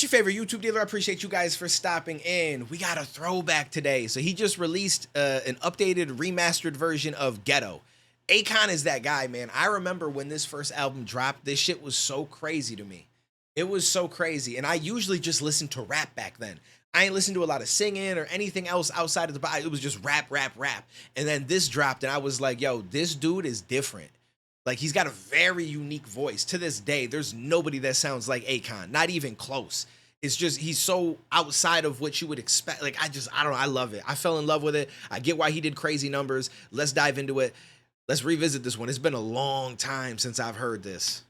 your favorite YouTube dealer. I appreciate you guys for stopping in. We got a throwback today. So he just released an updated, remastered version of Ghetto. Akon is that guy, man. I remember when this first album dropped, this shit was so crazy to me. It was so crazy. And I usually just listened to rap back then. I ain't listened to a lot of singing or anything else outside of the body. It was just rap, rap, rap. And then this dropped and I was like, yo, this dude is different. Like, he's got a very unique voice. To this day, there's nobody that sounds like Akon, not even close. It's just, he's so outside of what you would expect. Like, I don't know, I love it. I fell in love with it. I get why he did crazy numbers. Let's dive into it. Let's revisit this one. It's been a long time since I've heard this.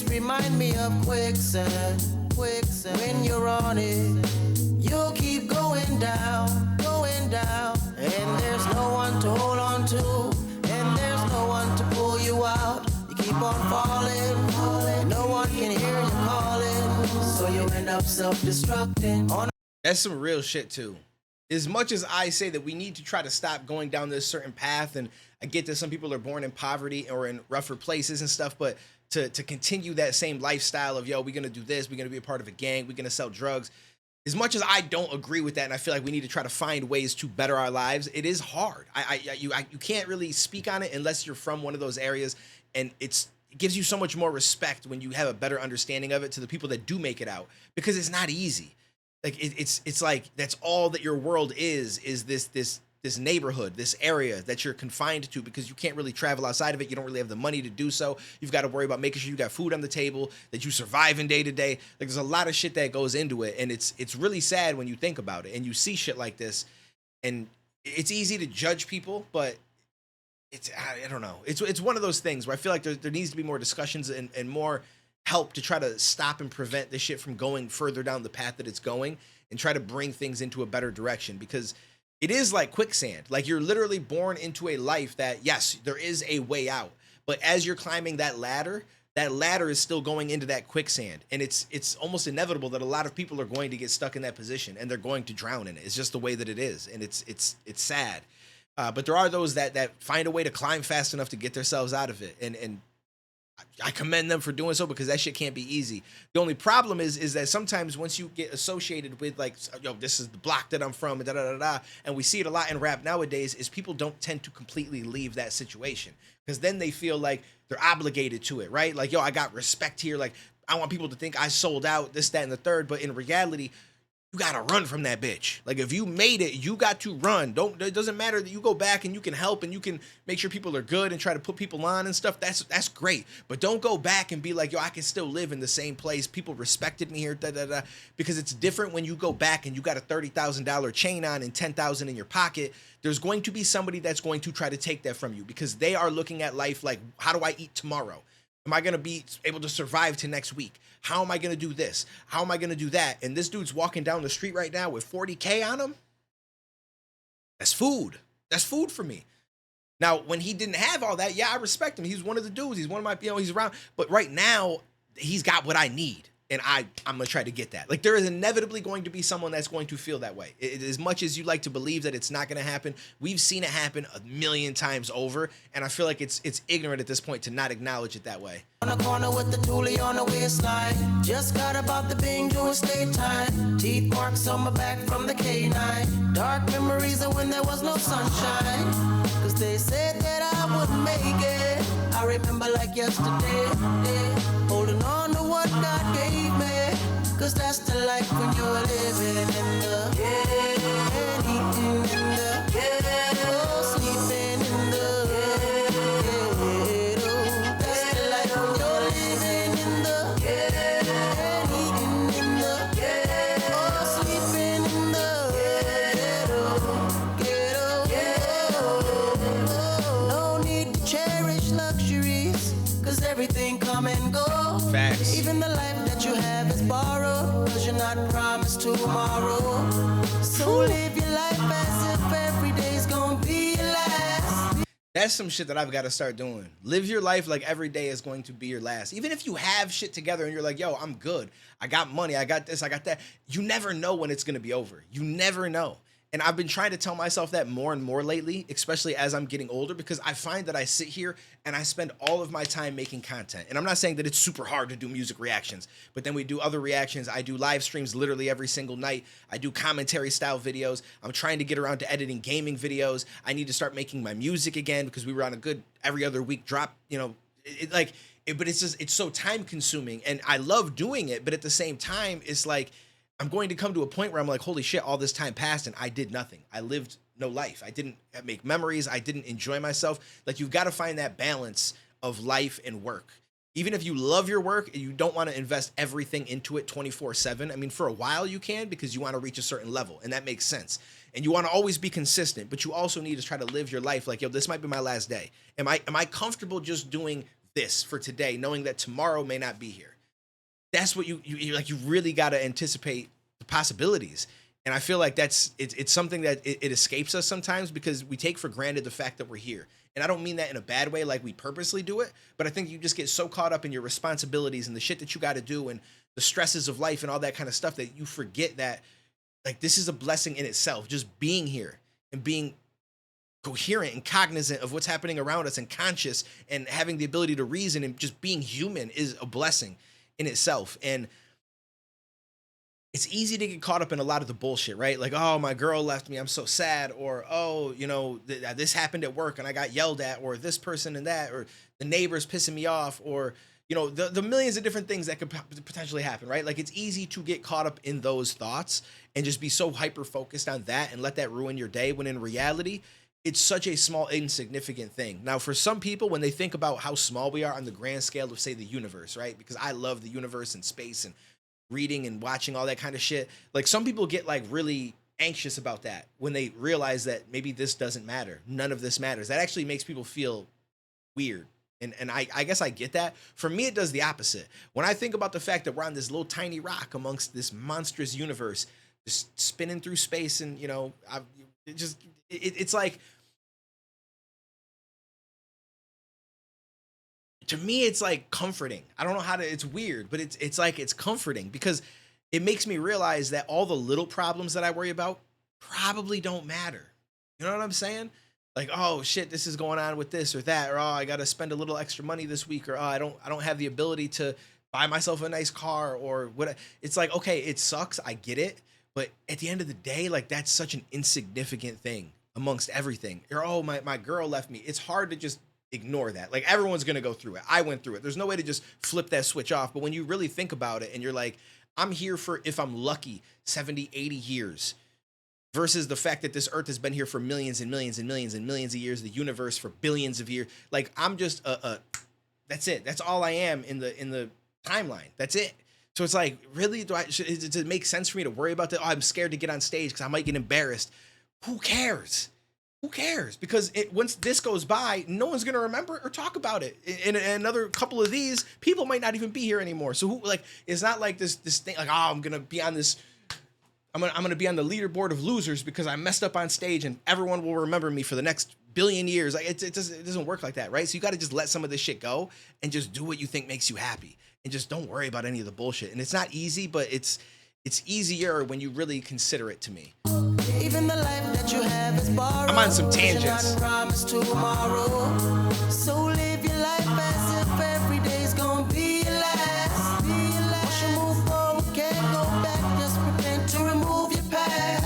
Remind me of quicksand. When you're on it, you'll keep going down, and there's no one to hold on to, and there's no one to pull you out. You keep on falling, no one can hear you calling, so you end up self-destructing. That's some real shit too. As much as I say that we need to try to stop going down this certain path, and I get that some people are born in poverty or in rougher places and stuff, but to continue that same lifestyle of, yo, we're going to do this, we're going to be a part of a gang, we're going to sell drugs. As much as I don't agree with that, and I feel like we need to try to find ways to better our lives, it is hard. You can't really speak on it unless you're from one of those areas, and it gives you so much more respect when you have a better understanding of it to the people that do make it out, because it's not easy. Like, it's like that's all that your world is this neighborhood, this area that you're confined to, because you can't really travel outside of it. You don't really have the money to do so. You've got to worry about making sure you got food on the table, that you survive in day to day. Like, there's a lot of shit that goes into it, and it's really sad when you think about it and you see shit like this. And it's easy to judge people, but I don't know. It's one of those things where I feel like there needs to be more discussions and more help to try to stop and prevent this shit from going further down the path that it's going, and try to bring things into a better direction, because it is like quicksand. Like, you're literally born into a life that, yes, there is a way out, but as you're climbing that ladder is still going into that quicksand. And it's almost inevitable that a lot of people are going to get stuck in that position, and they're going to drown in it. It's just the way that it is. And it's sad. But there are those that find a way to climb fast enough to get themselves out of it. And I commend them for doing so, because that shit can't be easy. The only problem is that sometimes once you get associated with, like, yo, this is the block that I'm from, and we see it a lot in rap nowadays, is people don't tend to completely leave that situation, because then they feel like they're obligated to it, right? Like, yo, I got respect here. Like, I want people to think I sold out, this, that, and the third. But in reality, you gotta run from that bitch. Like, if you made it, you got to run. It doesn't matter that you go back and you can help and you can make sure people are good and try to put people on and stuff. That's great. But don't go back and be like, yo, I can still live in the same place. People respected me here, because it's different when you go back and you got a $30,000 chain on and $10,000 in your pocket. There's going to be somebody that's going to try to take that from you, because they are looking at life like, how do I eat tomorrow? Am I going to be able to survive to next week? How am I going to do this? How am I going to do that? And this dude's walking down the street right now with 40K on him. That's food. That's food for me. Now, when he didn't have all that, yeah, I respect him. He's one of the dudes. He's one of my, he's around. But right now, he's got what I need. And I'm going to try to get that. Like, there is inevitably going to be someone that's going to feel that way. As much as you like to believe that it's not going to happen, we've seen it happen a million times over. And I feel like it's ignorant at this point to not acknowledge it that way. On the corner with the toolie on the waistline. Just got about the Bing doing state time. Teeth marks on my back from the K9. Dark memories of when there was no sunshine. Cause they said that I wouldn't make it. I remember like yesterday. Holding on to what God gave me. Cause that's the life when you're living in the ghetto. Eating in the ghetto. Sleeping in the ghetto. That's the life when you're living in the ghetto. Eating in the ghetto. Sleeping in the ghetto. No need to cherish luxuries, cause everything come and go. Facts. Even the life that that you have is borrowed, cause you're not promised tomorrow. So live your life as if every day's gonna be your last. That's some shit that I've got to start doing. Live your life like every day is going to be your last. Even if you have shit together and you're like, yo, I'm good. I got money. I got this. I got that. You never know when it's going to be over. You never know. And I've been trying to tell myself that more and more lately, especially as I'm getting older, because I find that I sit here and I spend all of my time making content. And I'm not saying that it's super hard to do music reactions, but then we do other reactions. I do live streams literally every single night. I do commentary style videos. I'm trying to get around to editing gaming videos. I need to start making my music again because we were on a good every other week drop, you know, but it's just, it's so time consuming and I love doing it. But at the same time, it's like, I'm going to come to a point where I'm like, holy shit, all this time passed and I did nothing. I lived no life. I didn't make memories. I didn't enjoy myself. Like, you've got to find that balance of life and work. Even if you love your work and you don't want to invest everything into it 24/7. I mean, for a while you can because you want to reach a certain level and that makes sense. And you want to always be consistent, but you also need to try to live your life like, yo, this might be my last day. Am I comfortable just doing this for today, knowing that tomorrow may not be here? That's what you really got to anticipate the possibilities. And I feel like it's something that it escapes us sometimes because we take for granted the fact that we're here. And I don't mean that in a bad way, like we purposely do it, but I think you just get so caught up in your responsibilities and the shit that you got to do and the stresses of life and all that kind of stuff that you forget that like this is a blessing in itself. Just being here and being coherent and cognizant of what's happening around us and conscious and having the ability to reason and just being human is a blessing in itself. And it's easy to get caught up in a lot of the bullshit, right? Like, oh, my girl left me, I'm so sad. Or, oh, you know, this happened at work and I got yelled at, or this person and that, or the neighbor's pissing me off, or, you know, the millions of different things that could potentially happen, right? Like, it's easy to get caught up in those thoughts and just be so hyper focused on that and let that ruin your day, when in reality, it's such a small, insignificant thing. Now, for some people, when they think about how small we are on the grand scale of, say, the universe, right? Because I love the universe and space and reading and watching all that kind of shit. Like, some people get like really anxious about that when they realize that maybe this doesn't matter. None of this matters. That actually makes people feel weird. And I guess I get that. For me, it does the opposite. When I think about the fact that we're on this little tiny rock amongst this monstrous universe, just spinning through space, and, you know, it's like, to me, it's like comforting. I don't know how to, it's weird, but it's like, it's comforting because it makes me realize that all the little problems that I worry about probably don't matter. You know what I'm saying? Like, oh shit, this is going on with this or that, or oh, I got to spend a little extra money this week, or oh, I don't have the ability to buy myself a nice car, or what. It's like, okay, it sucks. I get it. But at the end of the day, like, that's such an insignificant thing amongst everything. Or, oh, my girl left me. It's hard to just ignore that. Like, everyone's going to go through it. I went through it. There's no way to just flip that switch off. But when you really think about it and you're like, I'm here for, if I'm lucky, 70, 80 years, versus the fact that this earth has been here for millions and millions and millions and millions of years, the universe for billions of years. Like, I'm just that's it. That's all I am in the timeline. That's it. So it's like, really, does it make sense for me to worry about that? Oh, I'm scared to get on stage because I might get embarrassed. Who cares? Who cares? Because once this goes by, no one's going to remember or talk about it. In another couple of these, people might not even be here anymore. So it's not like this thing, like, oh, I'm going to be on this, I'm going to be on the leaderboard of losers because I messed up on stage and everyone will remember me for the next billion years. Like, it doesn't work like that, right? So you got to just let some of this shit go and just do what you think makes you happy. And just don't worry about any of the bullshit. And it's not easy, but it's easier when you really consider it, to me. Even the life that you have is borrowed. I'm on some tangents. Tomorrow. So live your life as if every day's gonna be your last. Once you move forward, can't go back. Just repent to remove your past.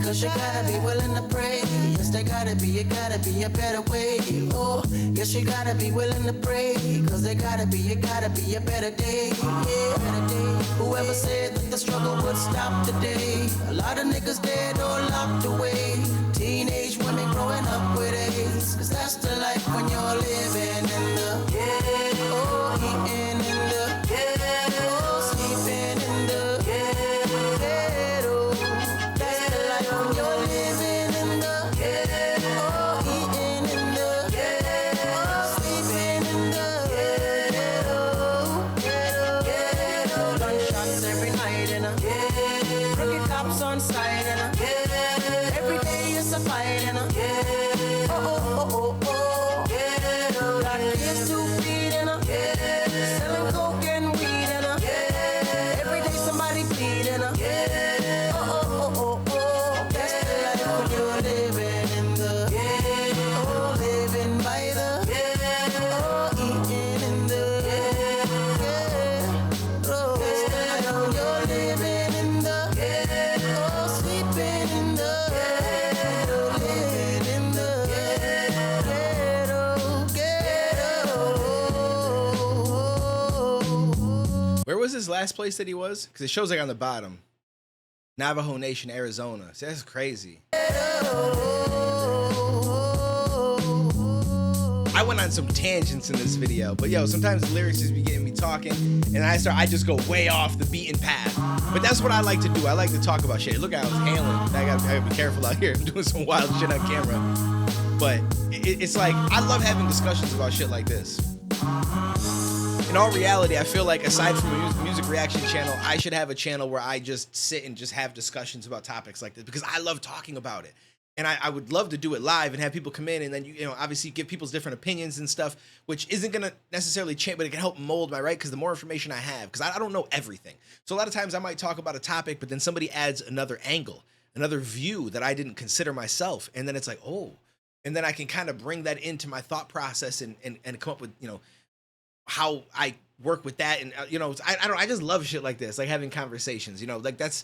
Cause you gotta be willing to pray. Yes, there gotta be a better way. Oh, yes, you gotta be willing to pray. Cause there gotta be a better day. Yeah, better day. Whoever said that the struggle would stop today? A lot of niggas dead or locked away. Teenage women growing up with AIDS. Cause that's the life when you're living in the ghetto. Eating in the ghetto. Sleeping in the ghetto. That's the life when you're living in the ghetto. Eating in the ghetto. Sleeping in the ghetto. Ghetto. riding. Yeah. Crooked cops on side. Yeah. Every day is a fight. Yeah. Oh, oh, oh, oh. Yeah. Got kids to feed. Yeah. Selling coke and weed. Yeah. Every day somebody bleeding. Yeah. Oh, oh, oh, oh, oh. That's the life when you're living in the ghetto. Oh, living by the ghetto. Oh, eating in the ghetto. That's the life when you're living in the ghetto. Oh, sleeping in the ghetto. Living in the ghetto. Where was his last place that he was? Because it shows like on the bottom. Navajo Nation, Arizona. See, that's crazy. I went on some tangents in this video, but yo, sometimes the lyrics just be getting me talking, and I just go way off the beaten path. But that's what I like to do. I like to talk about shit. Look, I was hailing. I gotta be careful out here. I'm doing some wild shit on camera. But it's like, I love having discussions about shit like this. In all reality, I feel like aside from a music reaction channel, I should have a channel where I just sit and just have discussions about topics like this, because I love talking about it. And I would love to do it live and have people come in, and then, you know, obviously give people's different opinions and stuff, which isn't going to necessarily change, but it can help mold my right, because the more information I have, because I don't know everything. So a lot of times I might talk about a topic, but then somebody adds another angle, another view that I didn't consider myself. And then it's like, oh, and then I can kind of bring that into my thought process and come up with, you know, how I work with that. And, you know, I just love shit like this, like having conversations, you know, like that's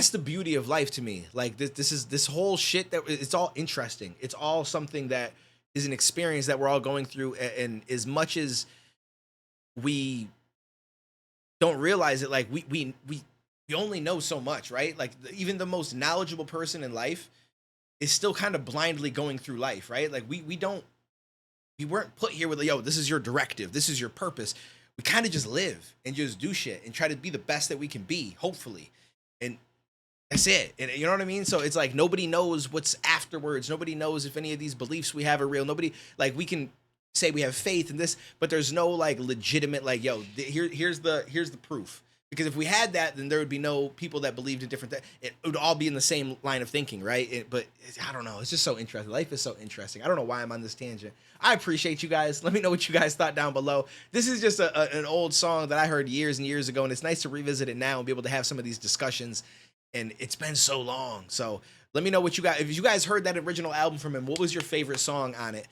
the beauty of life to me. Like this whole shit, that it's all interesting. It's all something that is an experience that we're all going through. And as much as we don't realize it, like we only know so much, right? Like even the most knowledgeable person in life is still kind of blindly going through life, right? Like we weren't put here with, yo, this is your directive, this is your purpose. We kind of just live and just do shit and try to be the best that we can be, hopefully. And that's it. And you know what I mean? So it's like, nobody knows what's afterwards. Nobody knows if any of these beliefs we have are real. Nobody, like, we can say we have faith in this, but there's no like legitimate, like, yo, here's the proof. Because if we had that, then there would be no people that believed in different things. It would all be in the same line of thinking, right? But I don't know. It's just so interesting. Life is so interesting. I don't know why I'm on this tangent. I appreciate you guys. Let me know what you guys thought down below. This is just an old song that I heard years and years ago, and it's nice to revisit it now and be able to have some of these discussions. And it's been so long. So let me know what you guys, if you guys heard that original album from him, what was your favorite song on it?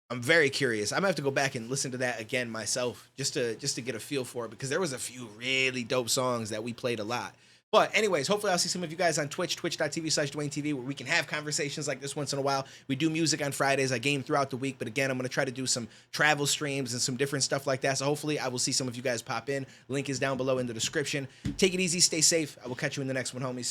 I'm very curious. I'm gonna have to go back and listen to that again myself, just to get a feel for it, because there was a few really dope songs that we played a lot. But anyways, hopefully I'll see some of you guys on Twitch, twitch.tv/DuaneTV, where we can have conversations like this once in a while. We do music on Fridays. I game throughout the week, but again, I'm gonna try to do some travel streams and some different stuff like that. So hopefully I will see some of you guys pop in. Link is down below in the description. Take it easy, stay safe. I will catch you in the next one, homies.